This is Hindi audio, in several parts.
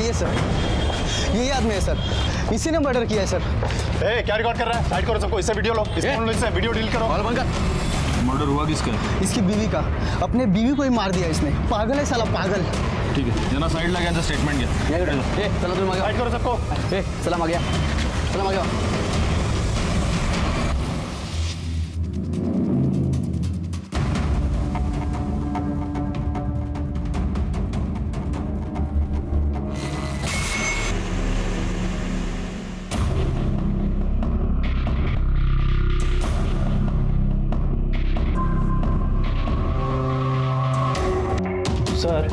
ये सर, यही आदमी है सर, इसी ने मर्डर किया है सर। क्या रिकॉर्ड कर रहा है? साइड करो सबको, इससे वीडियो लो, इससे वीडियो डिलीट करो। मर्डर हुआ किसका है? इसकी बीवी का, अपने बीवी को ही मार दिया इसने। पागल है साला, पागल। ठीक है, जना साइड लगा, स्टेटमेंट क्या? चलो तुम आ गया। साइड करो सबको। सलाम आ गया, सलाम आ गया। सर,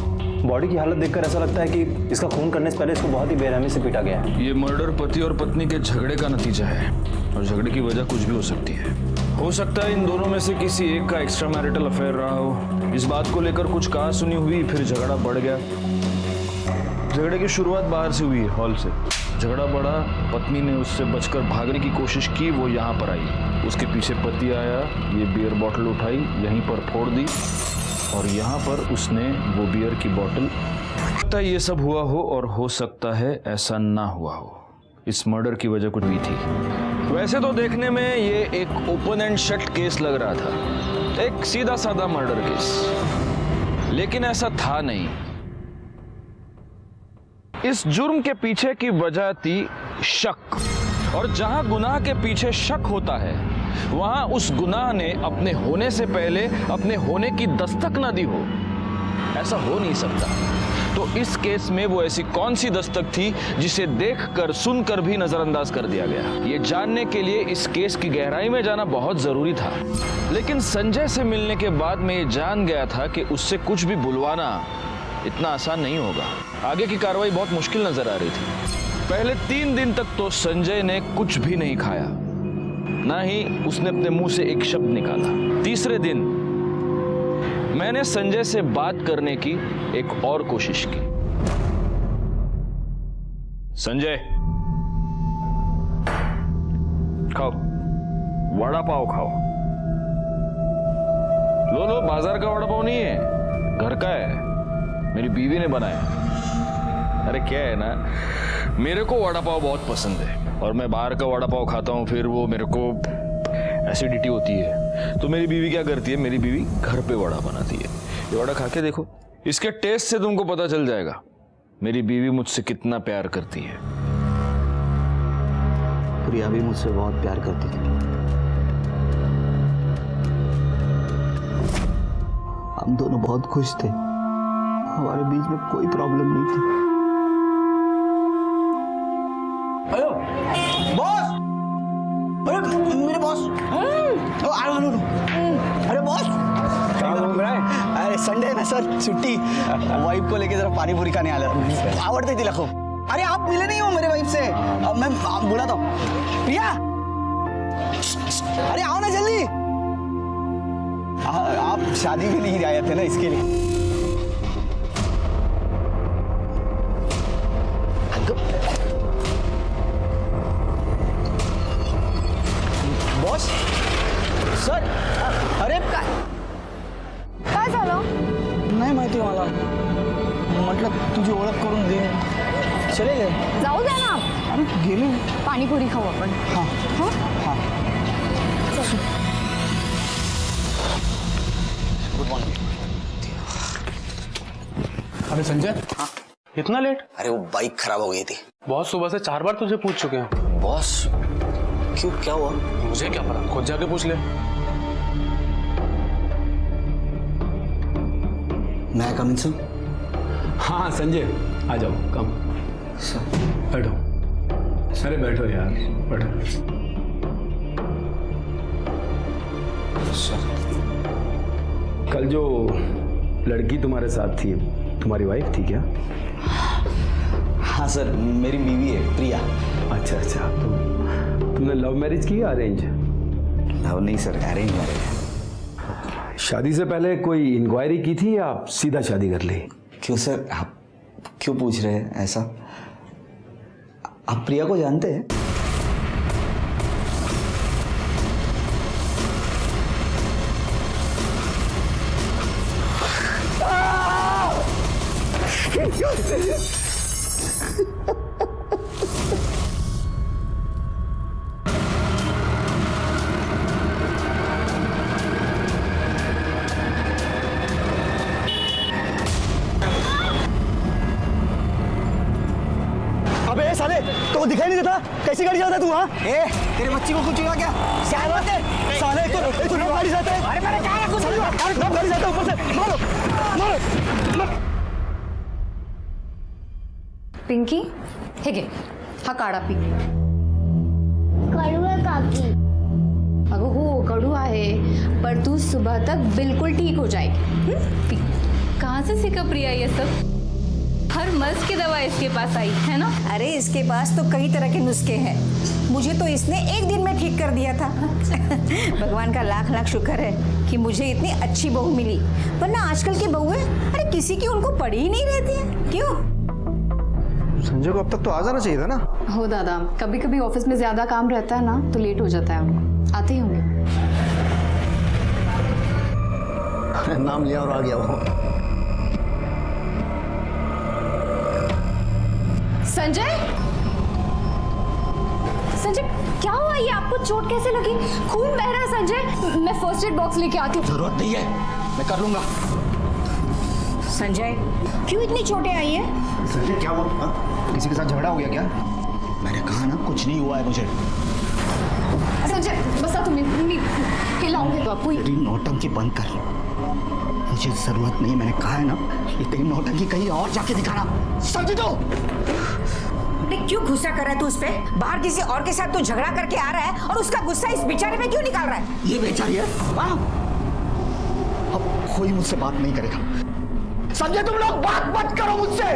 बॉडी की हालत देखकर ऐसा लगता है कि इसका खून करने से पहले इसको बहुत ही बेरहमी से पीटा गया है। ये मर्डर पति और पत्नी के झगड़े का नतीजा है और झगड़े की वजह कुछ भी हो सकती है। हो सकता है इन दोनों में से किसी एक का एक्स्ट्रा मैरिटल अफेयर रहा हो। इस बात को लेकर कुछ कहा सुनी हुई, फिर झगड़ा बढ़ गया। झगड़े की शुरुआत बाहर से हुई, हॉल से। झगड़ा बढ़ा, पत्नी ने उससे बचकर भागने की कोशिश की, वो यहाँ पर आई। उसके पीछे पति आया, ये बियर बॉटल उठाई, यहीं पर फोड़ दी और यहाँ पर उसने वो बियर की बोतल। लगता है ये सब हुआ हो और हो सकता है ऐसा ना हुआ हो। इस मर्डर की वजह कुछ भी थी। वैसे तो देखने में ये एक ओपन एंड शट केस लग रहा था, एक सीधा साधा मर्डर केस, लेकिन ऐसा था नहीं। इस जुर्म के पीछे की वजह थी शक, और जहां गुनाह के पीछे शक होता है वहां उस गुनाह ने अपने होने से पहले अपने होने की दस्तक ना दी हो। ऐसा हो नहीं सकता। तो इस केस में वो ऐसी कौन सी दस्तक थी जिसे देखकर सुनकर भी नजरअंदाज कर दिया गया? ये जानने के लिए इस केस की गहराई में जाना बहुत जरूरी था। लेकिन संजय से मिलने के बाद मैं ये जान गया था कि उससे कुछ भी बुलवाना इतना आसान नहीं होगा। आगे की कार्रवाई बहुत मुश्किल नजर आ रही थी। पहले 3 दिन तक तो संजय ने कुछ भी नहीं खाया, ना ही उसने अपने मुंह से एक शब्द निकाला। तीसरे दिन मैंने संजय से बात करने की एक और कोशिश की। संजय, खाओ, वड़ा पाव खाओ। लो लो, बाजार का वड़ा पाव नहीं है, घर का है, मेरी बीवी ने बनाया। अरे क्या है ना, मेरे को वड़ा पाव बहुत पसंद है और मैं बाहर का वड़ा पाव खाता हूँ, फिर वो मेरे को एसिडिटी होती है। तो मेरी बीवी क्या करती है, मेरी बीवी घर पे वड़ा बनाती है। ये वड़ा खा के देखो, इसके टेस्ट से तुमको पता चल जाएगा मेरी बीवी मुझसे कितना प्यार करती है। प्रिया भी मुझसे बहुत प्यार करती थी। हम दोनों बहुत खुश थे, हमारे बीच में कोई प्रॉब्लम नहीं थी। हेलो बॉस, अरे मेरे बॉस, अरे बॉस क्या घूम रहा है? अरे संडे है ना सर, छुट्टी। वाइफ को लेके जरा पानी पूरी खाने आया, आवड़ते थी लखो। अरे आप मिले नहीं हो मेरे वाइफ से, मैं बोला तो प्रिया, अरे आओ ना जल्दी। आप शादी में नहीं आए थे ना, इसके लिए। बॉस सर, अरे काय झालं? नाही माहिती मला, म्हटलं तुझी ओळख करून दे, चले गए। जाऊ द्या ना, अरे गेले। पाणीपुरी खाऊ आपण। हाँ हाँ? हाँ। Good morning. अरे संजय, हाँ? इतना लेट? अरे वो बाइक खराब हो गई थी। बॉस सुबह से 4 बार तुझे पूछ चुके हैं। बॉस क्यों, क्या हुआ? मुझे क्या पता, खुद जाके पूछ ले। मैं कम इन सर? हाँ संजय, आ जाओ, कम बैठो। अरे बैठो यार, बैठो। सर कल जो लड़की तुम्हारे साथ थी, तुम्हारी वाइफ थी क्या? हाँ सर, मेरी बीवी है प्रिया। अच्छा अच्छा, तुमने लव मैरिज की या अरेंज? लव नहीं सर, अरेंज मैरिज। शादी से पहले कोई इंक्वायरी की थी या सीधा शादी कर ली? क्यों सर, आप क्यों पूछ रहे हैं ऐसा? आप प्रिया को जानते हैं? वो दिखाई नहीं देता? कैसी गाड़ी चलाता है तू? हाँ ए, तेरे बच्ची को कुछ हुआ क्या? क्या बात है साले? एक तो गाड़ी जाता है। अरे मैंने कहा कुछ नहीं हुआ। गाड़ी जाता है ऊपर से। मारो। पिंकी हेगे हा काढा पी. कडू आहे काकी. अगं हो कडू आहे पर तू सुबह तक बिल्कुल ठीक हो जाएगी. पी. कहाँ से सीखा प्रिया ये सब? हर मर्ज की दवा इसके पास आई है ना. अरे इसके पास तो कई तरह के नुस्खे हैं. मुझे तो इसने एक दिन में ठीक कर दिया था. भगवान का लाख लाख शुक्र है कि मुझे इतनी अच्छी बहू मिली. वरना आजकल की बहुएं अरे किसी की उनको पड़ी ही नहीं रहती है. क्यों? संजय को अब तक तो आ जाना चाहिए था ना. हो दादा कभी कभी ऑफिस में ज्यादा काम रहता है ना तो लेट हो जाता है उनको. आते ही होंगे. नाम लिया और आ गया वो. संजय संजय क्या हुआ? ये आपको चोट कैसे लगी? खून बह रहा है संजय. मैं फर्स्ट एड बॉक्स लेके आती हूँ. जरूरत नहीं है, मैं कर लूंगा. संजय क्यों इतनी चोटें आई है? संजय क्या हुआ? हाँ? किसी के साथ झगड़ा हो गया क्या? मैंने कहा ना कुछ नहीं हुआ है मुझे. संजय बस तुम्हें हिलाऊंगे तो आपको. तेरी नौटंकी बंद कर. मुझे जरूरत नहीं. मैंने कहा है ना ये तेरी नौटंकी कहीं और जाके दिखाना. समझी तो? क्यों गुस्सा कर रहा है तू उस पे? बाहर किसी और के साथ तू झगड़ा करके आ रहा है और उसका गुस्सा इस बेचारे पे क्यों निकाल रहा है? ये बेचारी है. हाँ अब कोई मुझसे बात नहीं करेगा. संजय तुम लोग बात मत करो मुझसे.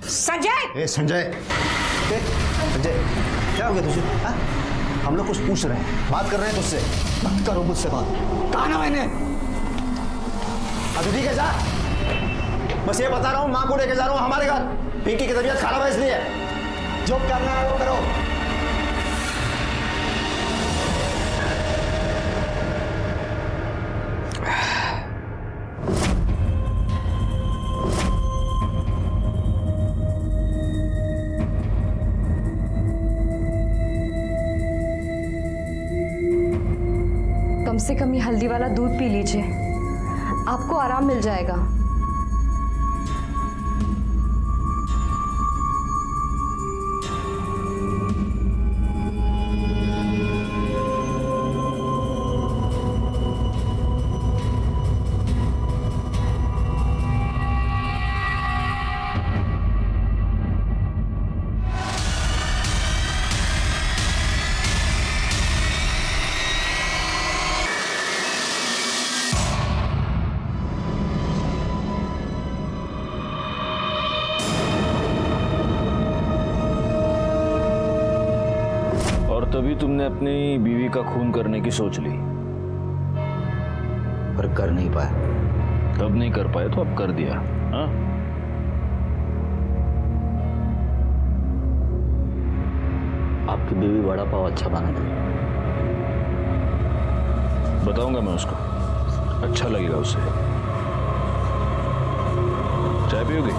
संजय ए संजय. संजय क्या हो गया तुझे? हाँ? हम लोग कुछ पूछ रहे हैं, बात कर रहे हैं तुझसे. मत करो मुझसे बात. कहा ना मैंने. अभी ठीक है जा. बस ये बता रहा हूँ माँ को लेके जा रहा हूँ हमारे घर. पिंकी की तबीयत खराब है इसलिए. जो करना है वो करो. कम से कम ये हल्दी वाला दूध पी लीजिए. आपको आराम मिल जाएगा. तभी तुमने अपनी बीवी का खून करने की सोच ली. पर कर नहीं पाया. तब नहीं कर पाए तो अब कर दिया. हाँ आपकी बीवी वड़ा पाव अच्छा बनाती है. बताऊंगा मैं उसको. अच्छा लगेगा उसे. चाय पियोगे?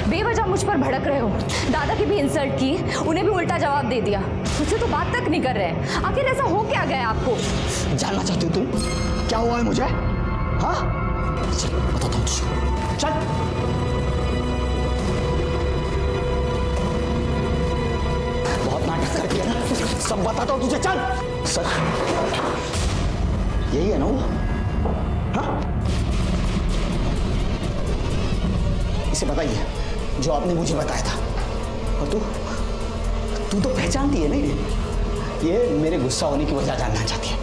बेवजह मुझ पर भड़क रहे हो. दादा की भी इंसल्ट की, उन्हें भी उल्टा जवाब दे दिया. मुझसे तो बात तक नहीं कर रहे हैं. आखिर ऐसा हो क्या गया आपको? जानना चाहती हो तुम क्या हुआ है मुझे? हाँ चल बताता हूँ तुझे. चल. बहुत नाटक कर दिया ना. सब बताता हूँ तुझे. चल. सर यही है ना वो? हाँ इसे बताइए जो आपने मुझे बताया था. और तू तो पहचानती है नहीं. ये मेरे गुस्सा होने की वजह जानना चाहती है.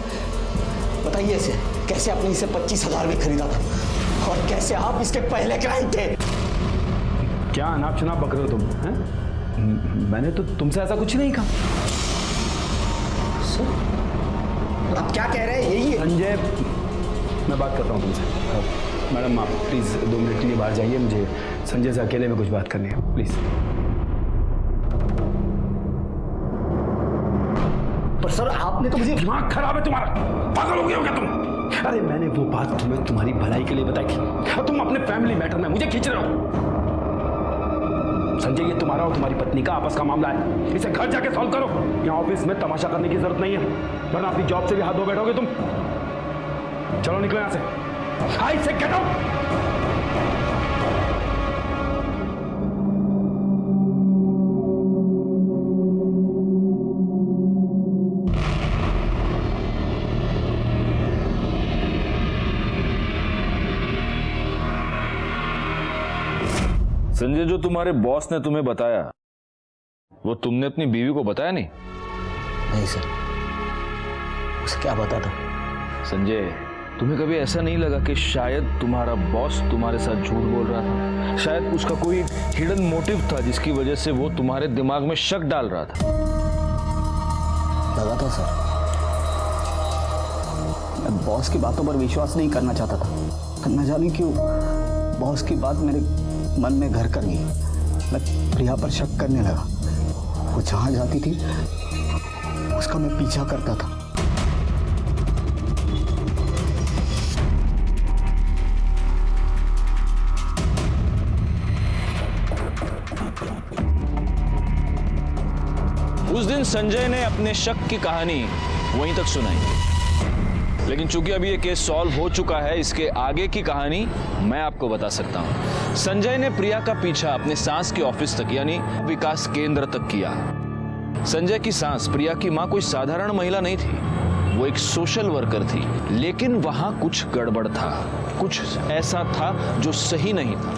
बताइए इसे कैसे आपने इसे 25,000 में खरीदा था और कैसे आप इसके पहले क्लाइंट थे. क्या अनाप शनाप बक रहे हो तुम? हैं? मैंने तो तुमसे ऐसा कुछ नहीं कहा. सर आप क्या कह रहे हैं? यही है संजय, मैं बात करता हूँ तुमसे. मैडम आप प्लीज़ 2 मिनट के लिए बाहर जाइए. मुझे संजय से अकेले में कुछ बात करनी है. प्लीज़. पर सर आपने तो मुझे, दिमाग खराब है तुम्हारा, पागल हो गए हो क्या तुम? अरे मैंने वो बात तुम्हें तुम्हारी भलाई के लिए बताई थी और तुम अपने फैमिली मैटर में मुझे खींच रहे हो। संजय, ये तुम्हारा और तुम्हारी पत्नी का आपस का मामला है, इसे घर जाके सॉल्व करो। यहाँ ऑफिस में तमाशा करने की जरूरत नहीं है, वरना अपनी जॉब से भी हाथ धो बैठोगे तुम। चलो निकलो यहाँ से, आई से गेट आउट। संजय, जो तुम्हारे बॉस ने तुम्हें बताया वो तुमने अपनी बीवी को बताया नहीं? नहीं सर, उसे क्या बता था? संजय, तुम्हें कभी ऐसा नहीं लगा कि शायद तुम्हारा बॉस तुम्हारे साथ झूठ बोल रहा था? शायद उसका कोई हिडन मोटिव था जिसकी वजह से वो तुम्हारे दिमाग में शक डाल रहा था। लगा था सर, मैं बॉस की बातों पर विश्वास नहीं करना चाहता था। न जाने क्यों बॉस की बात मेरे मन में घर कर गई। मैं प्रिया पर शक करने लगा। वो जहां जाती थी उसका मैं पीछा करता था। उस दिन संजय ने अपने शक की कहानी वहीं तक सुनाई, लेकिन चूंकि अभी ये केस सॉल्व हो चुका है, इसके आगे की कहानी मैं आपको बता सकता हूं। संजय ने प्रिया का पीछा अपने सास के ऑफिस तक यानी विकास केंद्र तक किया। संजय की सास प्रिया की मां कोई साधारण महिला नहीं थी, वो एक सोशल वर्कर थी। लेकिन वहां कुछ गड़बड़ था, कुछ ऐसा था जो सही नहीं था।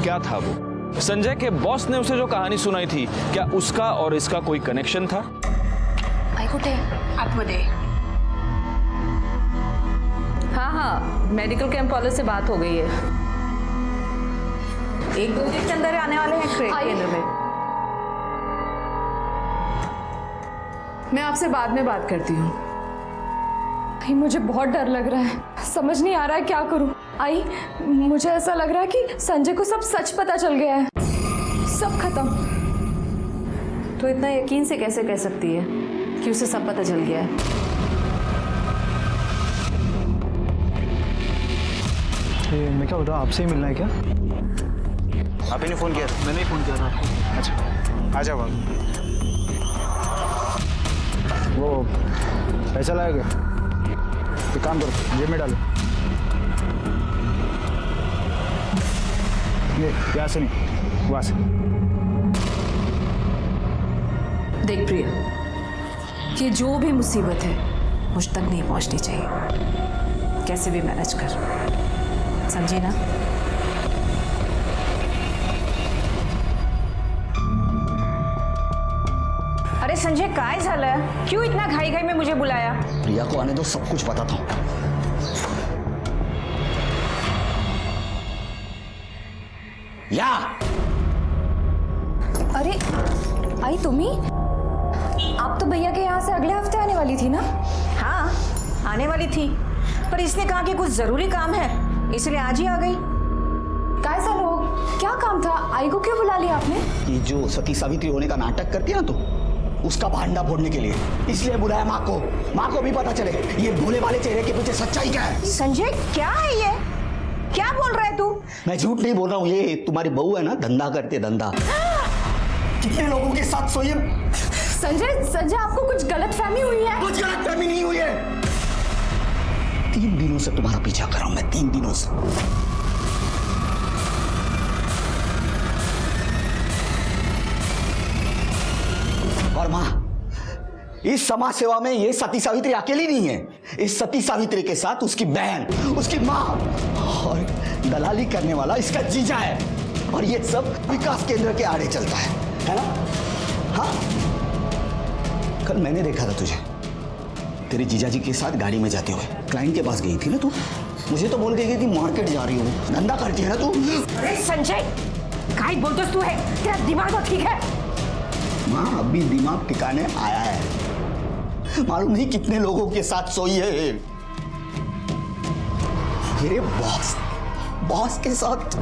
क्या था वो? संजय के बॉस ने उसे जो कहानी सुनाई थी, क्या उसका और इसका कोई कनेक्शन था? आतमध्ये हाँ, मेडिकल कैंप वाले से बात हो गई है। 1-2 दिन के अंदर आने वाले हैं केंद्र में। मैं आपसे बाद में बात करती हूँ। आई, मुझे बहुत डर लग रहा है, समझ नहीं आ रहा है क्या करूं। आई, मुझे ऐसा लग रहा है कि संजय को सब सच पता चल गया है, सब खत्म। तो इतना यकीन से कैसे कह सकती है कि उसे सब पता चल गया है? मैं क्या बताऊँ, आपसे ही मिलना है क्या? आप ही ने फोन किया था? मैंने ही फोन किया था आपको। अच्छा, आ जाओ आप। वो पैसा लाएगा, एक काम करो, जेब में डालो। ये यहाँ से नहीं, वहाँ से। देख प्रिया, ये जो भी मुसीबत है मुझ तक नहीं पहुंचनी चाहिए। कैसे भी मैनेज कर, समझी ना? अरे संजय, काय झालं? क्यों इतना घाई घाई में मुझे बुलाया? प्रिया को आने दो, सब कुछ बताता हूं। या अरे आई, तुम्ही? आप तो भैया के यहाँ से अगले हफ्ते आने वाली थी ना? हाँ, आने वाली थी, पर इसने कहा कि कुछ जरूरी काम है, इसलिए आज ही आ गई। काय झालं? क्या काम था? आई को क्यों बुला लिया आपने? ये जो सती सावित्री होने का नाटक करती है ना तो उसका भांडा फोड़ने के लिए, इसलिए बुलाया माँ को। माँ को भी पता चले ये भोले वाले चेहरे के पीछे सच्चाई क्या है। संजय, क्या है ये? क्या बोल रहा है तू? मैं झूठ नहीं बोल रहा हूँ, ये तुम्हारी बहू है ना, धंधा करते धंधा। कितने लोगों के साथ सोई है? संजय, आपको कुछ गलतफहमी हुई है? कुछ गलतफहमी नहीं हुई है। 3 दिनों से तुम्हारा पीछा कर रहा हूं मैं, 3 दिनों से। और मां, इस समाज सेवा में ये सती सावित्री अकेली नहीं है। इस सती सावित्री के साथ उसकी बहन, उसकी मां और दलाली करने वाला इसका जीजा है। और ये सब विकास केंद्र के आड़े चलता है ना? हाँ, कल मैंने देखा था तुझे तेरे जीजाजी के साथ गाड़ी में जाते हुए। क्लाइंट के पास गई थी ना तू? मुझे तो बोल देगी कि मार्केट जा रही हो, धंधा करती है ना तू। अरे संजय, काय बोलतोस तू है? तेरा दिमाग तो ठीक है? माँ, अभी दिमाग ठिकाने आया है। मालूम नहीं कितने लोगों के साथ सोई है मेरे बॉस के साथ।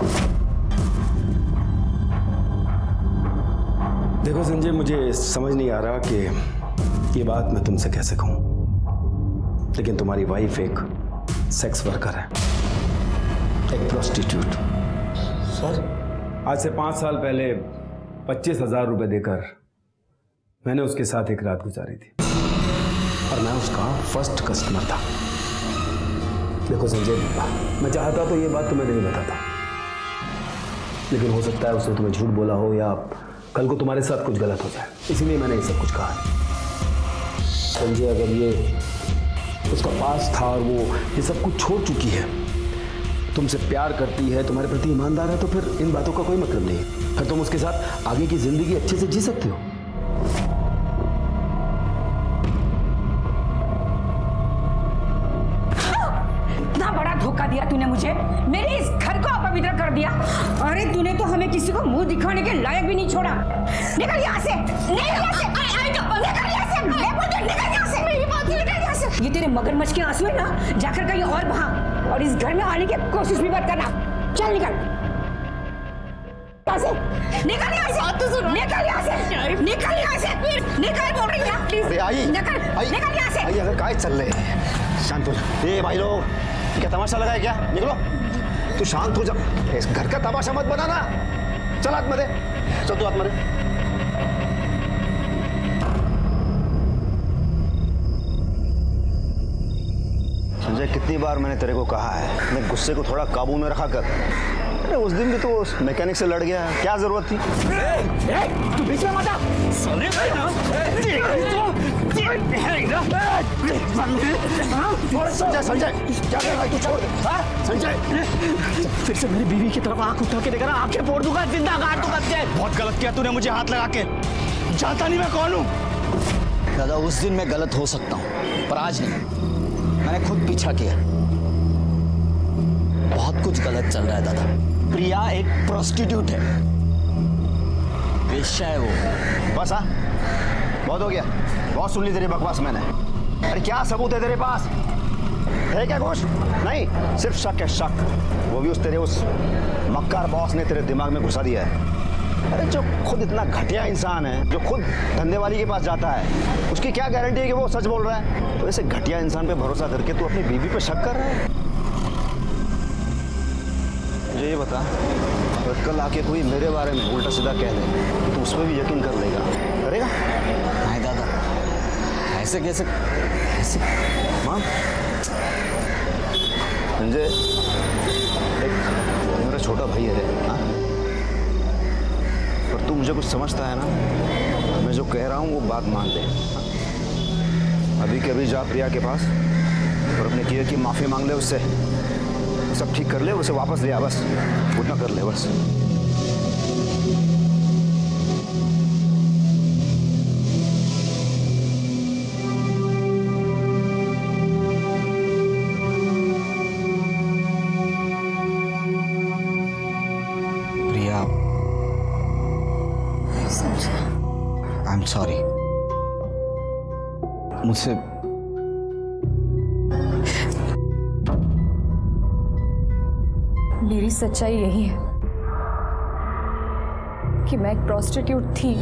देखो संजय, मुझे समझ नहीं आ रहा कि ये बात मैं तुमसे कैसे कहूं, लेकिन तुम्हारी वाइफ एक सेक्स वर्कर है, एक प्रोस्टिट्यूट। सर, आज से 5 साल पहले 25,000 रुपए देकर मैंने उसके साथ एक रात गुजारी थी और मैं उसका फर्स्ट कस्टमर था। देखो संजय, मैं चाहता तो ये बात तुम्हें नहीं बताता, लेकिन हो सकता है उसने तुम्हें झूठ बोला हो या कल को तुम्हारे साथ कुछ गलत हो जाए, इसीलिए मैंने ये सब कुछ कहा। संजय, अगर ये उसका पास था और वो ये सब कुछ छोड़ चुकी है, तुमसे प्यार करती है, तुम्हारे प्रति ईमानदार है, तो फिर इन बातों का कोई मतलब नहीं है। फिर तुम उसके साथ आगे की जिंदगी अच्छे से जी सकते हो। इतना बड़ा धोखा दिया तूने मुझे, मेरे इस घर को अपवित्र कर दिया। अरे तूने तो हमें किसी को मुंह दिखाने के लायक भी नहीं छोड़ा। निकल यहाँ से, निकल यहाँ से, निकल यहाँ से, मैं बोलती हूँ निकल यहाँ से, मेरी बात निकल यहाँ से। ये तेरे मगरमच्छ के आंसू है ना, जाकर कहीं और बहा और इस घर में आने की कोशिश भी मत करना। चल निकल यहाँ से, निकल यहाँ से, निकल यहाँ से, निकल यहाँ से, निकल बोल रही है प्लीज, निकल यहाँ से। अगर काय चल रहे, शांत हो जा। ए भाई लोग, क्या तमाशा लगा है क्या? निकलो, तू शांत हो जा, इस घर का तमाशा मत बनाना। चल आत्मदे, चल तू आत्मदे। संजय, कितनी बार मैंने तेरे को कहा है, अपने गुस्से को थोड़ा काबू में रखा कर। अरे उस दिन भी तो उस मैकेनिक से लड़ गया, क्या जरूरत थी? तू बीच में मत आ। संजय, संजय, क्या कर रहा है? तू छोड़ दे। संजय, फिर से मेरी बीवी की तरफ आंख उठा के देखा ना, आंखें फोड़ दूंगा, जिंदा गाड़ दूंगा तुझे। बहुत गलत किया तूने मुझे हाथ लगा के। जानता नहीं मैं कौन हूँ। दादा, उस दिन मैं गलत हो सकता हूँ, पर आज नहीं। मैंने खुद पीछा किया। बहुत कुछ गलत चल रहा है दादा। प्रिया एक प्रोस्टिट्यूट है, वेश्या है वो। बस हाँ, बहुत हो गया, बहुत सुन ली तेरी बकवास मैंने। अरे क्या सबूत है तेरे पास? है क्या कुछ? नहीं, सिर्फ शक है, शक। वो भी तेरे उस मक्कार बॉस ने तेरे दिमाग में घुसा दिया है। अरे जो खुद इतना घटिया इंसान है, जो खुद धंधे वाली के पास जाता है, उसकी क्या गारंटी है कि वो सच बोल रहा है? तो ऐसे घटिया इंसान पे भरोसा करके तू अपनी बीवी पे शक कर रहा है? मुझे ये बता, अगर कल आके कोई मेरे बारे में उल्टा सीधा कह दे, तो उस पर भी यकीन कर लेगा? करेगा? नहीं दादा, ऐसे कैसे? ऐसे मां, संजय, एक मेरा छोटा भाई है रे, हाँ? पर तू मुझे कुछ समझता है ना? मैं जो कह रहा हूँ वो बात मान ले। अभी के अभी जा प्रिया के पास और अपने किए की माफी मांग ले उससे, सब ठीक कर ले, उसे वापस ले आ, बस उतना कर ले बस। प्रिया, आई एम सॉरी। मुझसे मेरी सच्चाई यही है कि मैं एक प्रोस्टिट्यूट थी।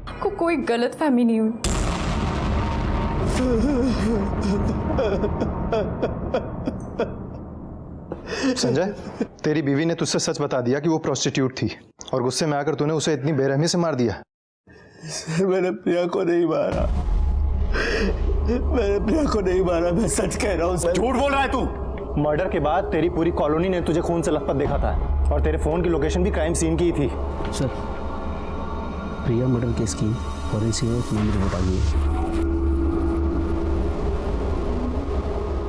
आपको कोई गलतफहमी नहीं हुई। संजय, तेरी बीवी ने तुझसे सच बता दिया कि वो प्रोस्टिट्यूट थी और गुस्से में आकर तूने उसे इतनी बेरहमी से मार दिया। मैंने प्रिया को नहीं मारा, मैंने प्रिया को नहीं मारा, मैं सच कह रहा हूँ सर। झूठ बोल रहा है तू। मर्डर के बाद तेरी पूरी कॉलोनी ने तुझे खून से लथपथ देखा था और तेरे फोन की लोकेशन भी क्राइम सीन की ही थी। सर, प्रिया मर्डर केस की फॉरेंसिक में रिपोर्ट आ गई है।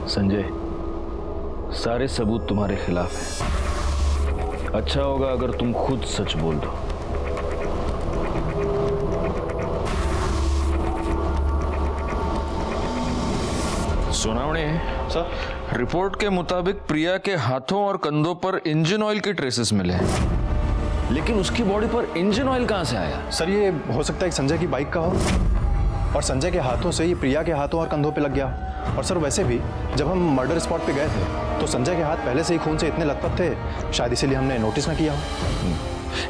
संजय, सारे सबूत तुम्हारे खिलाफ हैं। अच्छा होगा अगर तुम खुद सच बोल दो। सुनावणे सर, रिपोर्ट के मुताबिक प्रिया के हाथों और कंधों पर इंजन ऑयल के ट्रेसेस मिले हैं, लेकिन उसकी बॉडी पर इंजन ऑयल कहां से आया? सर ये हो सकता है कि संजय की बाइक का हो और संजय के हाथों से ये प्रिया के हाथों और कंधों पे लग गया। और सर वैसे भी जब हम मर्डर स्पॉट पे गए थे तो संजय के हाथ पहले से ही खून से इतने लथपथ थे, शायद इसीलिए हमने नोटिस ना किया हो।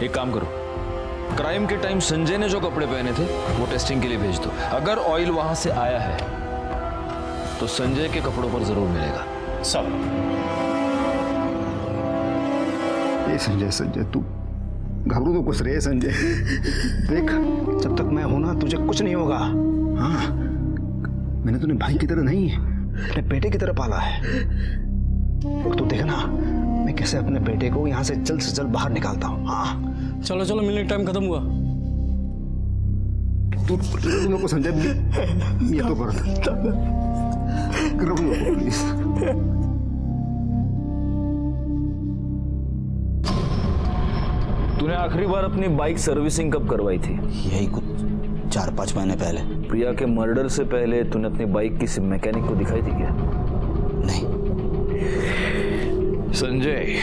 एक काम करो, क्राइम के टाइम संजय ने जो कपड़े पहने थे वो टेस्टिंग के लिए भेज दो। अगर ऑयल वहां से आया है तो संजय के कपड़ों पर जरूर मिलेगा। सब ये संजय तू घबरू तो कुछ रहे संजय। देख, जब तक मैं हूं ना तुझे कुछ नहीं होगा। हाँ, मैंने तुझे भाई की तरह नहीं, अपने बेटे की तरह पाला है। और तू देख ना मैं कैसे अपने बेटे को यहाँ से जल्द बाहर निकालता हूँ। हाँ चलो चलो, मिलने का टाइम खत्म हुआ। तू लोग को संजय ये तो कर प्लीज। तूने आखिरी बार अपनी बाइक सर्विसिंग कब करवाई थी? यही कुछ 4-5 महीने पहले। प्रिया के मर्डर से पहले तूने अपनी बाइक किसी मैकेनिक को दिखाई थी क्या? नहीं। संजय,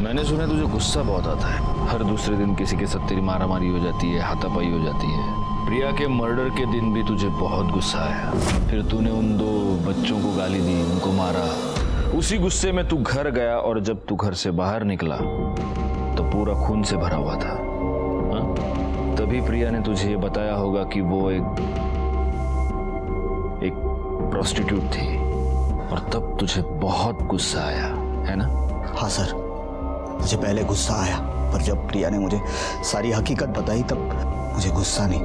मैंने सुना तुझे गुस्सा बहुत आता है। हर दूसरे दिन किसी के साथ तेरी मारामारी हो जाती है, हाथापाई हो जाती है। प्रिया के मर्डर के दिन भी तुझे बहुत गुस्सा आया। फिर तूने उन 2 बच्चों को गाली दी, उनको मारा। उसी गुस्से में तू घर गया और जब तू घर से बाहर निकला तो पूरा खून से भरा हुआ था। हा? तभी प्रिया ने तुझे ये बताया होगा कि वो एक प्रोस्टिट्यूट थी और तब तुझे बहुत गुस्सा आया, है ना? हाँ सर, मुझे पहले गुस्सा आया, पर जब प्रिया ने मुझे सारी हकीकत बताई तब मुझे गुस्सा नहीं,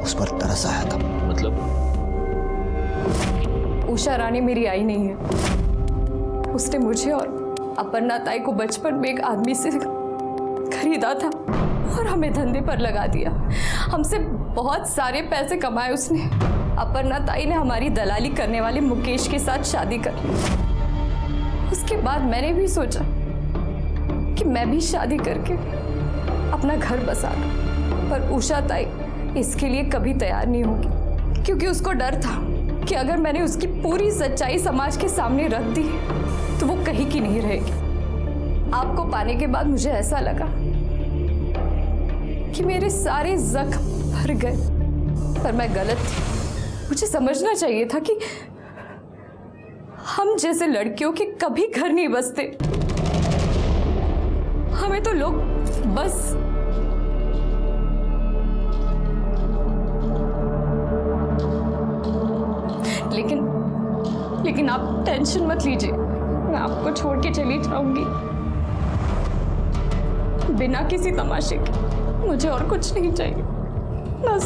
उस पर तरस आया था। मतलब? उषा रानी मेरी आई नहीं है। उसने मुझे और अपर्णा ताई को बचपन में एक आदमी से खरीदा था और हमें धंधे पर लगा दिया। हमसे बहुत सारे पैसे कमाए उसने। अपर्णा ताई ने हमारी दलाली करने वाले मुकेश के साथ शादी कर ली। उसके बाद मैंने भी सोचा कि मैं भी शादी करके अपना घर बसा लूं, पर उषा ताई इसके लिए कभी तैयार नहीं होगी, क्योंकि उसको डर था कि अगर मैंने उसकी पूरी सच्चाई समाज के सामने रख दी तो वो कहीं की नहीं रहेगी। आपको पाने के बाद मुझे ऐसा लगा कि मेरे सारे जख्म भर गए, पर मैं गलत थी। मुझे समझना चाहिए था कि हम जैसे लड़कियों के कभी घर नहीं बसते। हमें तो लोग बस लेकिन आप टेंशन मत लीजिए, मैं आपको छोड़ के चली जाऊंगी बिना किसी तमाशे के। मुझे और कुछ नहीं चाहिए, बस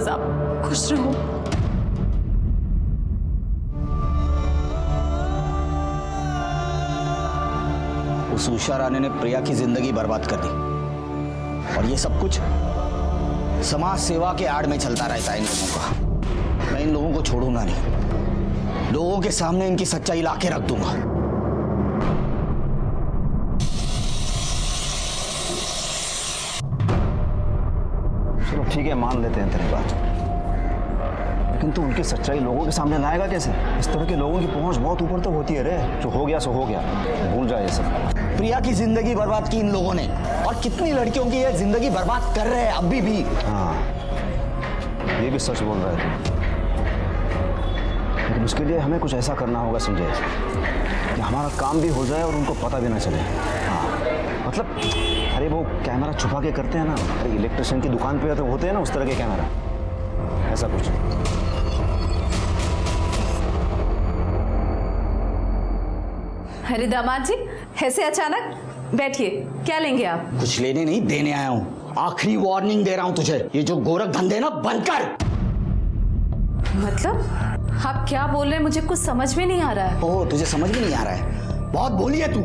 आप खुश रहो। उस उषा रानी ने प्रिया की जिंदगी बर्बाद कर दी और ये सब कुछ समाज सेवा के आड़ में चलता रहता है इन लोगों का। मैं इन लोगों को छोड़ूंगा नहीं, लोगों के सामने इनकी सच्चाई लाके रख दूंगा। चलो ठीक है, मान लेते हैं तेरी बात, लेकिन तू उनकी सच्चाई लोगों के सामने लाएगा कैसे? इस तरह के लोगों की पहुंच बहुत ऊपर तक होती है रे। जो हो गया सो हो गया, भूल जाए ये सब। प्रिया की जिंदगी बर्बाद की इन लोगों ने, और कितनी लड़कियों की ये जिंदगी बर्बाद कर रहे हैं अभी भी। हाँ, ये भी सच बोल रहा है तू, लेकिन उसके लिए हमें कुछ ऐसा करना होगा संजय कि हमारा काम भी हो जाए और उनको पता भी ना चले। हाँ, मतलब अरे वो कैमरा छुपा के करते हैं ना, अरे इलेक्ट्रिशियन की दुकान पे तो होते हैं ना उस तरह के कैमरा, ऐसा कुछ। अरे दामाद जी, ऐसे अचानक? बैठिए, क्या लेंगे आप? कुछ लेने नहीं, देने आया हूँ। आखिरी वार्निंग दे रहा हूँ तुझे, ये जो गोरख धंधे ना बंद कर। मतलब आप क्या बोल रहे हैं? मुझे कुछ समझ में नहीं आ रहा है। ओह, तुझे समझ में नहीं आ रहा है? बहुत बोली है तू।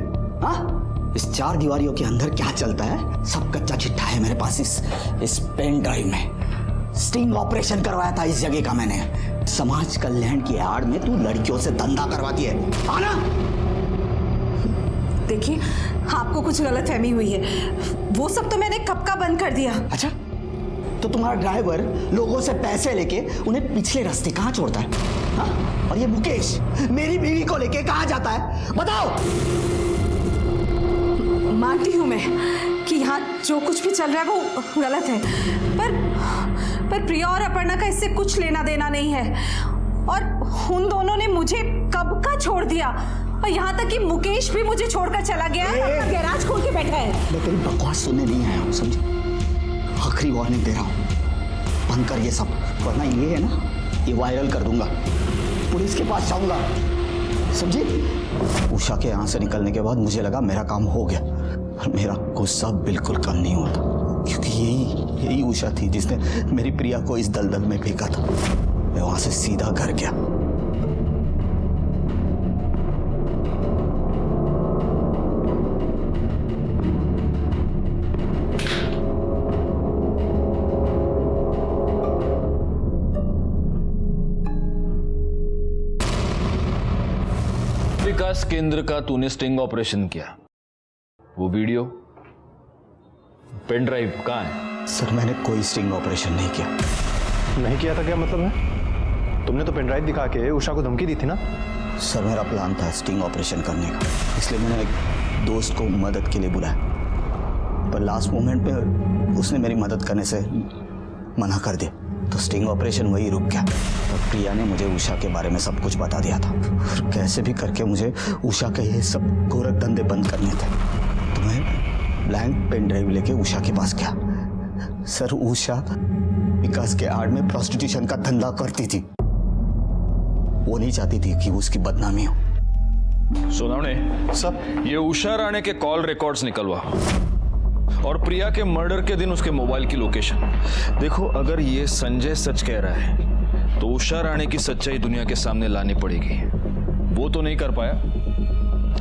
हाँ, इस 4 दीवारियों के अंदर क्या चलता है सब कच्चा चिट्ठा है मेरे पास। इस पेन ड्राइव में स्टिंग ऑपरेशन करवाया था इस जगह का मैंने। समाज कल्याण की आड़ में तू लड़कियों से धंधा करवाती है, आना। देखिए, आपको कुछ गलतफहमी हुई है। वो सब तो मैंने कब का बंद कर दिया। अच्छा, तो तुम्हारा ड्राइवर लोगों से पैसे लेके उन्हें पिछले रास्ते कहाँ छोड़ता है? हाँ? और ये मुकेश मेरी बीवी को लेके कहाँ जाता है? बताओ। मानती हूँ मैं कि यहाँ जो कुछ भी चल रहा है वो गलत है, पर प्रिया और अपर्णा का इससे कुछ लेना देना नहीं है। और उन दोनों ने मुझे कब का छोड़ दिया और यहाँ तक कि मुकेश भी मुझे छोड़कर चला गया है, अपना गैराज खोल के बैठा है। मैं तेरी बकवास सुनने नहीं आया हूँ, समझी? आखिरी वार्निंग दे रहा हूँ, बंद कर ये सब, वरना ये है ना, ये वायरल कर दूंगा, पुलिस के पास जाऊंगा, समझी? उषा के यहाँ से निकलने के बाद मुझे लगा मेरा काम हो गया, और मेरा गुस्सा बिल्कुल कम नहीं होता, क्योंकि यही उषा थी जिसने मेरी प्रिया को इस दलदल में फेंका था। मैं वहां से सीधा घर गया। विकास केंद्र का तूने स्टिंग ऑपरेशन किया, वो वीडियो पेन ड्राइव कहाँ है? सर मैंने कोई स्टिंग ऑपरेशन नहीं किया। नहीं किया था क्या मतलब है? तुमने तो पेन ड्राइव दिखा के उषा को धमकी दी थी ना? सर मेरा प्लान था स्टिंग ऑपरेशन करने का, इसलिए मैंने एक दोस्त को मदद के लिए बुलाया, पर लास्ट मोमेंट पे उसने मेरी मदद करने से मना कर दिया, तो स्टिंग ऑपरेशन वही रुक गया। और प्रिया ने मुझे उषा के बारे में सब कुछ बता दिया था, और कैसे भी करके मुझे उषा के ये सब गोरख धंधे बंद करने थे। तो मैं ब्लैंक पेन ड्राइव लेके उषा के पास गया। सर उषा विकास के आड़ में प्रोस्टिट्यूशन का धंधा करती थी, वो नहीं चाहती थी कि उसकी बदनामी हो। सुनावने सब ये उषा राणे के कॉल रिकॉर्ड्स निकलवा, और प्रिया के मर्डर के दिन उसके मोबाइल की लोकेशन। देखो अगर ये संजय सच कह रहा है तो उषा राणे की सच्चाई दुनिया के सामने लानी पड़ेगी। वो तो नहीं कर पाया,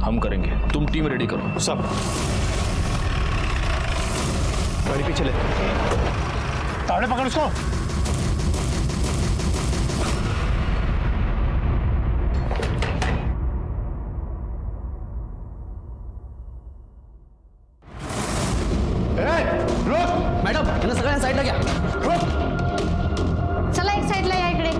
हम करेंगे। तुम टीम रेडी करो। सब गाड़ी पीछे ले, तावड़े पकड़ उसको। मॅडम यांना सगळ्यांना साईडला घ्या. चला एक साईडला या इकडे.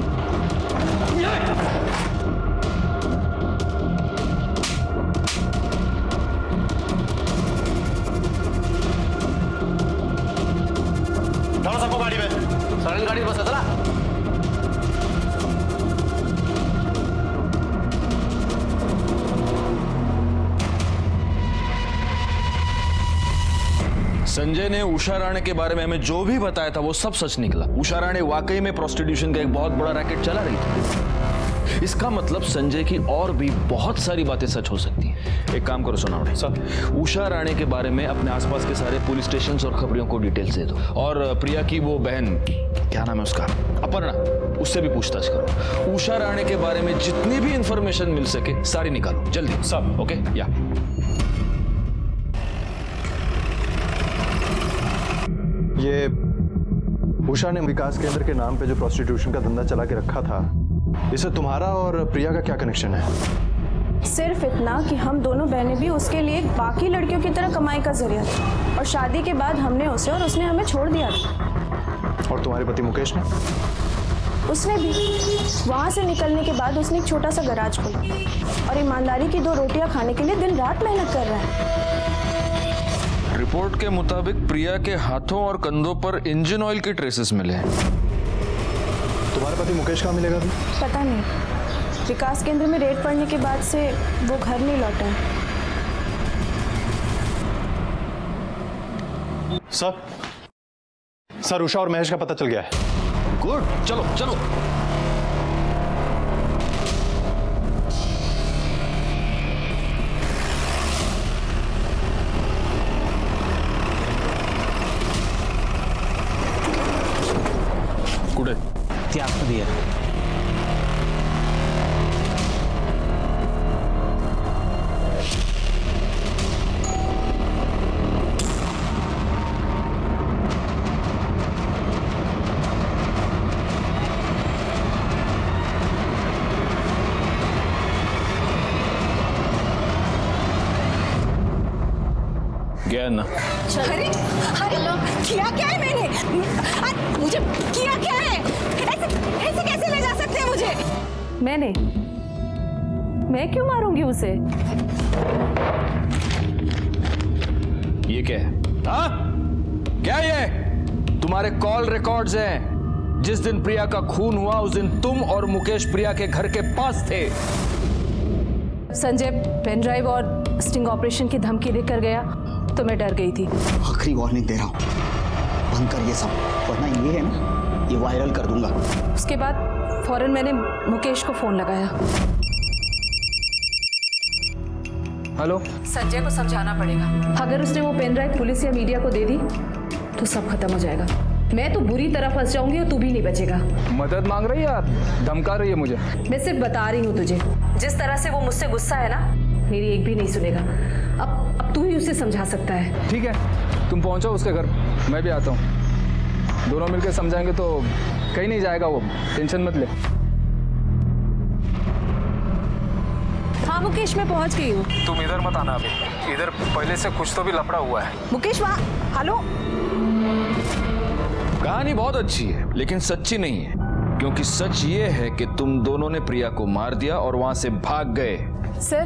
डालो सबको गाड़ी में, सगळ्यांनी गाडीत बसा. चला. संजय ने उषा राणे के बारे में हमें जो भी बताया था वो सब सच निकला। उषा राणे वाकई में प्रोस्टिट्यूशन का एक बहुत बड़ा रैकेट चला रही थी। इसका मतलब संजय की और भी बहुत सारी बातें सच हो सकती हैं। एक काम करो सुनावड़े, उषा राणे के बारे में अपने आसपास के सारे पुलिस स्टेशन और खबरियों को डिटेल्स दे दो, और प्रिया की वो बहन, क्या नाम है उसका, अपर्णा, उससे भी पूछताछ करो। उषा राणे के बारे में जितनी भी इंफॉर्मेशन मिल सके सारी निकालो जल्दी। सब ओके? या ये उषा ने विकास केंद्र के नाम पे जो प्रोस्टिट्यूशन का धंधा चला के रखा था, इससे तुम्हारा और प्रिया का क्या कनेक्शन है? सिर्फ इतना कि हम दोनों बहनें भी उसके लिए बाकी लड़कियों की तरह कमाई का जरिया थी, और शादी के बाद हमने उसे और उसने हमें छोड़ दिया था। और तुम्हारे पति मुकेश ने? उसने भी वहाँ से निकलने के बाद उसने एक छोटा सा गैराज खोला और ईमानदारी की 2 रोटियां खाने के लिए दिन रात मेहनत कर रहा है। रिपोर्ट के मुताबिक प्रिया के हाथों और कंधों पर इंजन ऑयल के ट्रेसेस मिले हैं। तुम्हारे पति मुकेश कहाँ मिलेगा अभी? पता नहीं, विकास केंद्र में रेड पड़ने के बाद से वो घर नहीं लौटा है। सर उषा और महेश का पता चल गया है। गुड, चलो चलो। कुठे? ती आतमध्ये आहे. गया ना? अरे किया क्या है मैंने? मुझे किया क्या है? ऐसे कैसे ले जा सकते हैं मुझे? मैं क्यों मारूंगी उसे? ये क्या है? हाँ? क्या ये? तुम्हारे कॉल रिकॉर्ड्स हैं। जिस दिन प्रिया का खून हुआ उस दिन तुम और मुकेश प्रिया के घर के पास थे। संजय पेन ड्राइव और स्टिंग ऑपरेशन की धमकी देकर गया तो मैं डर गई थी। आखिरी वार्निंग दे रहा हूँ, बंद कर ये सब, वरना ये है ना, ये वायरल कर दूंगा। उसके बाद फौरन मैंने मुकेश को फोन लगाया। हेलो। संजय को समझाना पड़ेगा, अगर उसने वो पेन ड्राइव पुलिस या मीडिया को दे दी तो सब खत्म हो जाएगा। मैं तो बुरी तरह फंस जाऊंगी और तू भी नहीं बचेगा। मदद मांग रही है या धमका रही है मुझे? मैं सिर्फ बता रही हूँ तुझे, जिस तरह से वो मुझसे गुस्सा है ना, मेरी एक भी नहीं सुनेगा। अब तू ही उसे समझा सकता है। ठीक है, तुम पहुंचो उसके घर, मैं भी आता हूँ। दोनों मिलकर समझाएंगे तो कहीं नहीं जाएगा वो, टेंशन मत ले। हाँ मुकेश, मैं पहुंच गई हूँ। तुम इधर मत आना अभी, इधर पहले से कुछ तो भी लफड़ा हुआ है। मुकेश वहाँ, हेलो। कहानी बहुत अच्छी है लेकिन सच्ची नहीं है, क्योंकि सच ये है कि तुम दोनों ने प्रिया को मार दिया और वहां से भाग गए। सर,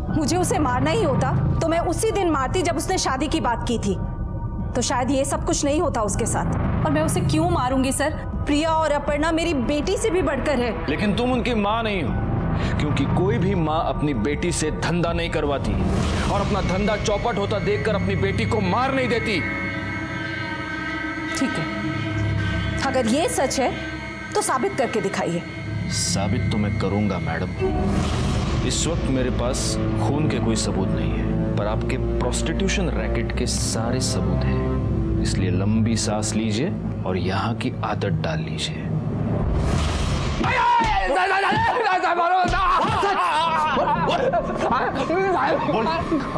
मुझे उसे मारना ही होता तो मैं उसी दिन मारती जब उसने शादी की बात की थी, तो शायद ये सब कुछ नहीं होता उसके साथ। और मैं उसे क्यों मारूंगी सर? प्रिया और अपर्णा मेरी बेटी से भी बढ़कर है। लेकिन तुम उनकी माँ नहीं हो, क्योंकि कोई भी माँ अपनी बेटी से धंधा नहीं करवाती और अपना धंधा चौपट होता देखकर अपनी बेटी को मार नहीं देती। ठीक है, अगर ये सच है तो साबित करके दिखाइए। साबित तो मैं करूंगा मैडम। इस वक्त मेरे पास खून के कोई सबूत नहीं है, पर आपके प्रोस्टिट्यूशन रैकेट के सारे सबूत हैं। इसलिए लंबी सांस लीजिए और यहाँ की आदत डाल लीजिए।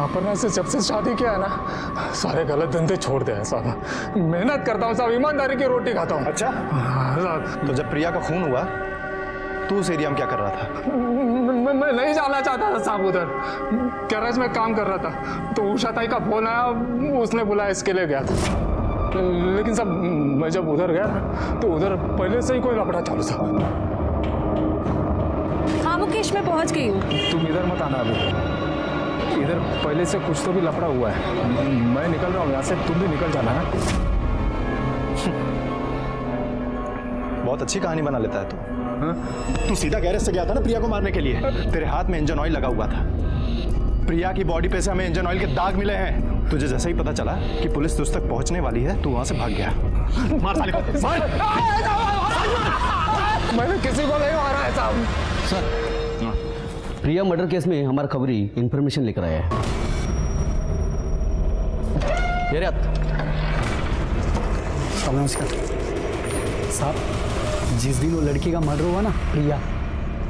अपर्णा से जब से शादी किया है ना, सारे गलत धंधे छोड़ दिया है साहब। मेहनत करता हूँ साहब, ईमानदारी की रोटी खाता हूँ। अच्छा, तो जब प्रिया का खून हुआ तू उस एरिया में क्या कर रहा था? मैं नहीं जाना चाहता था साहब उधर, गैरेज में काम कर रहा था, तो उषा ताई का फोन आया, उसने बुलाया, इसके लिए गया था। लेकिन साहब मैं जब उधर गया तो उधर पहले से ही कोई लफड़ा चालू था। हाँ मुकेश, मैं पहुंच गई हूँ। तुम इधर मत आना अभी, इधर पहले से कुछ तो भी लफड़ा हुआ है। मैं निकल रहा हूँ यहाँ से, तुम भी निकल जाना है। बहुत अच्छी कहानी बना लेता है तू। तू सीधा गैरेज से गया था ना प्रिया को मारने के लिए। तेरे हाथ में इंजन ऑयल लगा हुआ था, प्रिया की बॉडी पे से हमें इंजन ऑयल के दाग मिले हैं। तुझे जैसे ही पता चला कि पुलिस तुझ तक पहुंचने वाली है, तू वहां से भाग गया। मार साले को, मार। मैंने किसी को नहीं मारा है साहब। सर, प्रिया मर्डर केस में हमारा खबरी इंफॉर्मेशन लेकर आया है। नमस्कार साहब, जिस दिन वो लड़की का मर्डर हुआ ना प्रिया,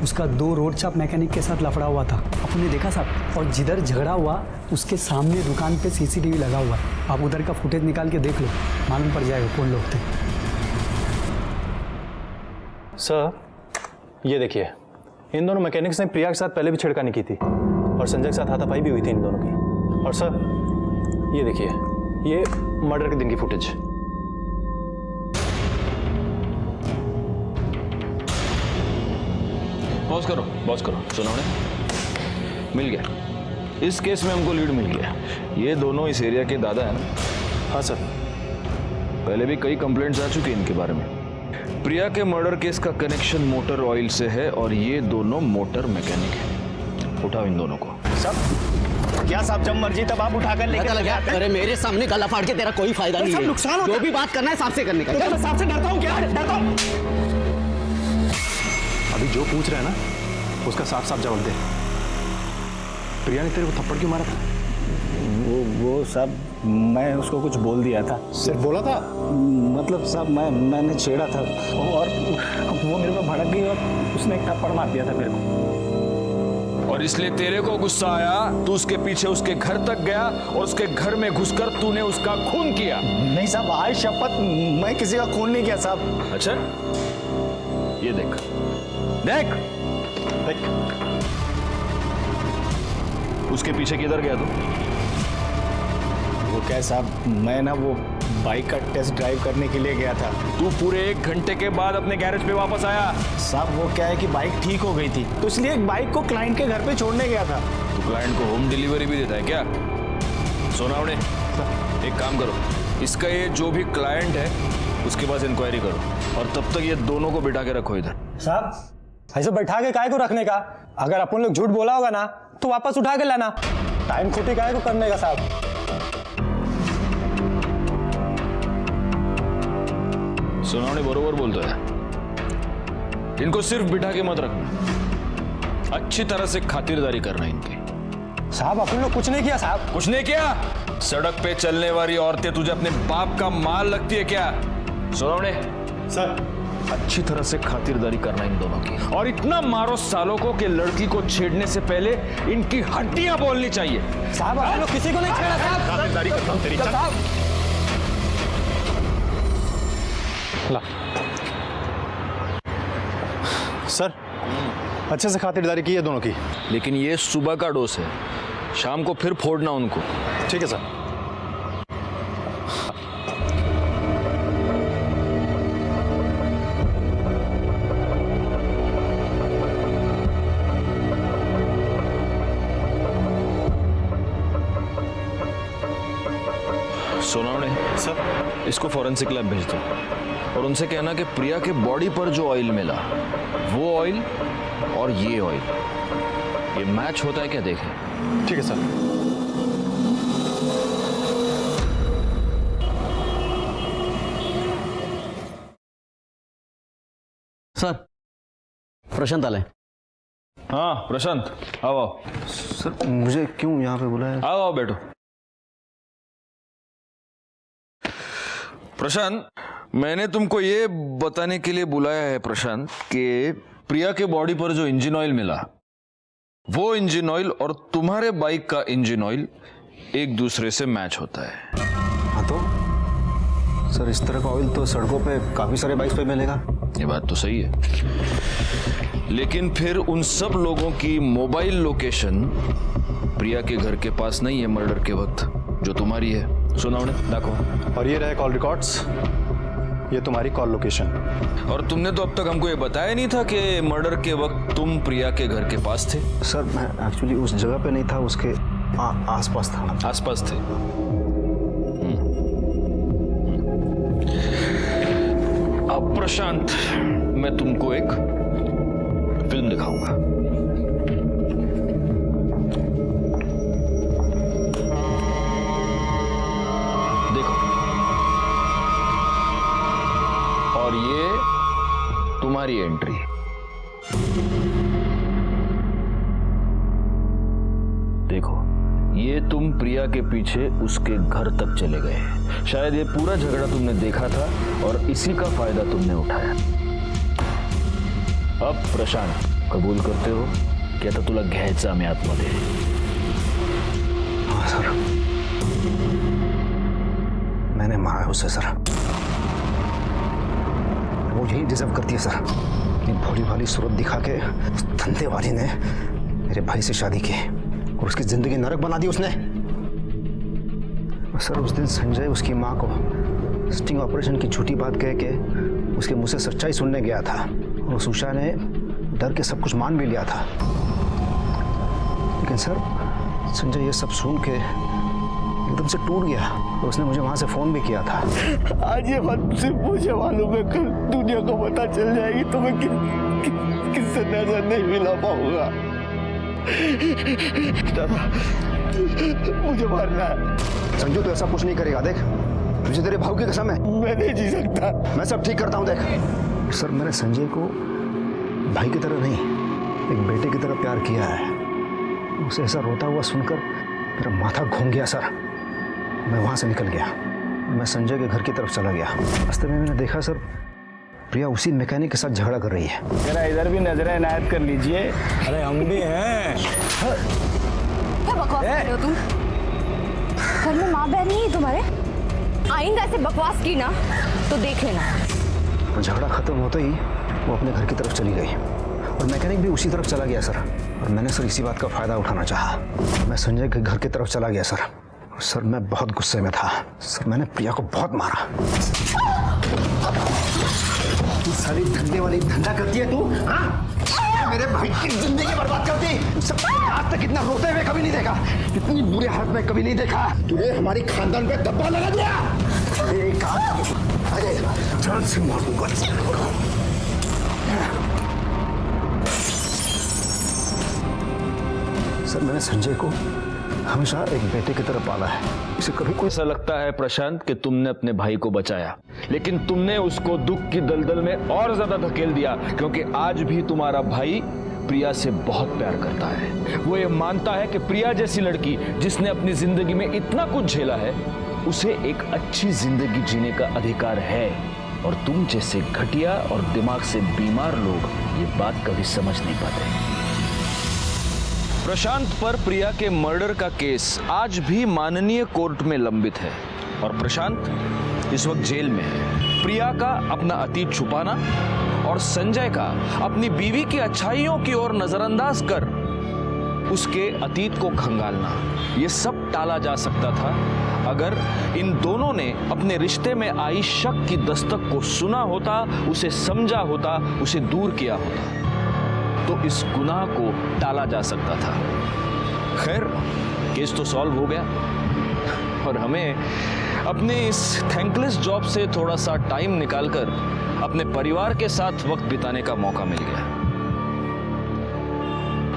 उसका 2 रोड चाप मैकेनिक के साथ लफड़ा हुआ था, आपने देखा साहब। और जिधर झगड़ा हुआ उसके सामने दुकान पे सीसीटीवी लगा हुआ है। आप उधर का फुटेज निकाल के देख लो, मालूम पड़ जाएगा कौन लोग थे। सर, ये देखिए, इन दोनों मैकेनिक्स ने प्रिया के साथ पहले भी छेड़खानी की थी और संजय के साथ हाथापाई भी हुई थी इन दोनों की। और सर, ये देखिए, ये मर्डर के दिन की फुटेज। पॉज करो। सुनाओ, मिल गया। इस केस में हमको लीड मिल गया। ये दोनों इस एरिया के दादा है ना? हाँ सर। पहले भी कई कंप्लेंट्स आ चुकी हैं इनके बारे में। प्रिया के मर्डर केस का कनेक्शन मोटर ऑयल से है और ये दोनों मोटर मैकेनिक हैं। उठाओ इन दोनों को। सब क्या साहब, जब मर्जी तब आप उठाकर लेकर जाते हैं। अरे मेरे सामने गला फाड़ के तेरा कोई फायदा नहीं है। नुकसान होता है। जो भी बात करना है साफ से करने का। मैं साफ से डरता हूँ क्या? डरता हूँ। अभी जो पूछ रहे हैं ना, उसका साफ साफ जवाब दे। प्रिया ने तेरे को थप्पड़ क्यों मारा था? वो साहब, मैं उसको कुछ बोल दिया था। सिर्फ बोला था? मतलब साहब मैंने छेड़ा था और वो मेरे को भड़क गई और उसने एक थप्पड़ मार दिया था मेरे को। और इसलिए तेरे को गुस्सा आया, तू उसके पीछे उसके घर तक गया और उसके घर में घुसकर तूने उसका खून किया। नहीं साहब, आज शपथ मैं किसी का खून नहीं किया साहब। अच्छा, ये देख देख देख, उसके पीछे किधर गया तू? वो क्या साहब, मैं ना वो बाइक का टेस्ट ड्राइव करने के लिए गया था। तू पूरे 1 घंटे के बाद अपने गैरेज पे वापस आया। साहब वो क्या है कि बाइक ठीक हो गई थी, तो इसलिए बाइक को क्लाइंट के घर पे छोड़ने गया था। तू क्लाइंट को होम डिलीवरी भी देता है क्या? सोनावड़े, एक काम करो, इसका ये जो भी क्लाइंट है उसके पास इंक्वायरी करो और तब तक ये दोनों को बिठा के रखो इधर। साहब ऐसे बैठा के काय को रखने का? अगर अपन लोग झूठ बोला होगा ना तो वापस उठा के लाना। टाइम खोटी का है को करने का साहब। सुनावणे बरोबर बोलतोय। इनको सिर्फ बिठा के मत रखना, अच्छी तरह से खातिरदारी करना इनकी। साहब अपन लोग कुछ नहीं किया साहब। कुछ नहीं किया? सड़क पे चलने वाली औरतें तुझे अपने बाप का माल लगती है क्या? सुनावणे सर, अच्छी तरह से खातिरदारी करना इन दोनों की, और इतना मारो सालों को कि लड़की को छेड़ने से पहले इनकी हड्डियां बोलनी चाहिए। साहब आप लोग किसी को नहीं छेड़ा साहब। खातिरदारी करता हूं तेरी। साहब सर, अच्छे से खातिरदारी की है दोनों की। लेकिन ये सुबह का डोज है, शाम को फिर फोड़ना उनको। ठीक है सर। सुनावणे सर, इसको फॉरेंसिक लैब भेज दो और उनसे कहना कि प्रिया के बॉडी पर जो ऑयल मिला वो ऑयल और ये ऑयल, ये मैच होता है क्या देखें। ठीक है सर। सर प्रशांत आले। हाँ प्रशांत, आओ आओ। सर मुझे क्यों यहाँ पे बुलाया? आओ आओ बैठो। प्रशांत, मैंने तुमको ये बताने के लिए बुलाया है प्रशांत कि प्रिया के बॉडी पर जो इंजन ऑयल मिला वो इंजन ऑयल और तुम्हारे बाइक का इंजन ऑयल एक दूसरे से मैच होता है। हाँ तो सर, इस तरह का ऑयल तो सड़कों पे काफी सारे बाइक्स पे मिलेगा। ये बात तो सही है, लेकिन फिर उन सब लोगों की मोबाइल लोकेशन प्रिया के घर के पास नहीं है मर्डर के वक्त, जो तुम्हारी है। सुनावणे देखो। और ये रहे कॉल रिकॉर्ड्स, ये तुम्हारी कॉल लोकेशन। और तुमने तो अब तक हमको ये बताया नहीं था कि मर्डर के वक्त तुम प्रिया के घर के पास थे। सर मैं एक्चुअली उस जगह पे नहीं था, उसके आसपास था। आसपास थे। अब प्रशांत, मैं तुमको एक फिल्म दिखाऊंगा। देखो, और ये तुम्हारी एंट्री। देखो, ये तुम प्रिया के पीछे उसके घर तक चले गए। शायद ये पूरा झगड़ा तुमने देखा था और इसी का फायदा तुमने उठाया। अब प्रशांत, कबूल करते हो की आता तुला घ्यायचं आम्ही आतमध्ये? हाँ सर, मैंने मारा उसे सर। वो यही डिजर्व करती है सर। इतनी भोली भाली सूरत दिखा के उस धंधे वाली ने मेरे भाई से शादी की और उसकी जिंदगी नरक बना दी उसने। सर उस दिन संजय उसकी माँ को स्टिंग ऑपरेशन की झूठी बात कह के उसके मुंह से सच्चाई सुनने गया था और उस उषा ने डर के सब कुछ मान भी लिया था। लेकिन सर संजय ये सब सुन के एकदम से टूट गया और उसने मुझे वहां से फोन भी किया था। आज ये बात सिर्फ मुझे मालूम है, कल दुनिया को पता चल जाएगी तो मैं किससे नजर नहीं मिला पाऊंगा। दादा, मुझे मारना है। संजू तो ऐसा कुछ नहीं करेगा, देख तुझे तेरे भाव की कसम है। मैं नहीं जी सकता। मैं सब ठीक करता हूँ, देख। सर मैंने संजय को भाई की तरह नहीं, एक बेटे की तरह प्यार किया है। उसे ऐसा रोता हुआ सुनकर मेरा माथा घूम गया सर। मैं वहां से निकल गया, मैं संजय के घर की तरफ चला गया। रास्ते में मैंने देखा सर, प्रिया उसी मैकेनिक के साथ झगड़ा कर रही है। जरा इधर भी नजरें इनायत कर लीजिए। अरे हम भी हैं। क्या बकवास कर रहे हो तुम? घर में माँ बहन नहीं है तुम्हारे? आइंदा ऐसे बकवास की ना तो देख लेना। झगड़ा खत्म होते ही वो अपने घर की तरफ चली गई और मैकेनिक भी उसी तरफ चला गया सर। और मैंने सर इसी बात का फायदा उठाना चाहा। मैं संजय के घर की तरफ चला गया सर। सर मैं बहुत गुस्से में था सर, मैंने प्रिया को बहुत मारा। तू सारी धंधे वाली धंधा करती है तू, हाँ? मेरे भाई की जिंदगी बर्बाद करती। आज तक इतना रोते हुए कभी नहीं देखा, इतनी बुरे हालत में कभी नहीं देखा। तूने हमारी खानदान पे धब्बा लगा दिया। एक काम जान से मार दूंगा। सर मैंने संजय को हमेशा एक बेटे की तरह पाला है, इसे कभी कोई ऐसा लगता है प्रशांत कि तुमने अपने भाई को बचाया, लेकिन तुमने उसको दुख की दलदल में और ज्यादा धकेल दिया, क्योंकि आज भी तुम्हारा भाई प्रिया से बहुत प्यार करता है। वो ये मानता है कि प्रिया जैसी लड़की जिसने अपनी जिंदगी में इतना कुछ झेला है, उसे एक अच्छी जिंदगी जीने का अधिकार है। और तुम जैसे घटिया और दिमाग से बीमार लोग ये बात कभी समझ नहीं पाते। प्रशांत पर प्रिया के मर्डर का केस आज भी माननीय कोर्ट में लंबित है और प्रशांत इस वक्त जेल में है। प्रिया का अपना अतीत छुपाना और संजय का अपनी बीवी की अच्छाइयों की ओर नजरअंदाज कर उसके अतीत को खंगालना, ये सब टाला जा सकता था अगर इन दोनों ने अपने रिश्ते में आई शक की दस्तक को सुना होता, उसे समझा होता, उसे दूर किया होता, तो इस गुनाह को टाला जा सकता था। खैर, केस तो सॉल्व हो गया और हमें अपने इस थैंकलेस जॉब से थोड़ा सा टाइम निकालकर अपने परिवार के साथ वक्त बिताने का मौका मिल गया।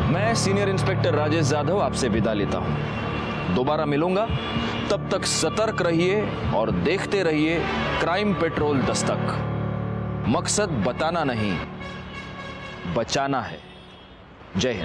मैं सीनियर इंस्पेक्टर राजेश जाधव आपसे विदा लेता हूं। दोबारा मिलूंगा, तब तक सतर्क रहिए और देखते रहिए क्राइम पेट्रोल दस्तक। मकसद बताना नहीं, बचाना है। जय हिंद।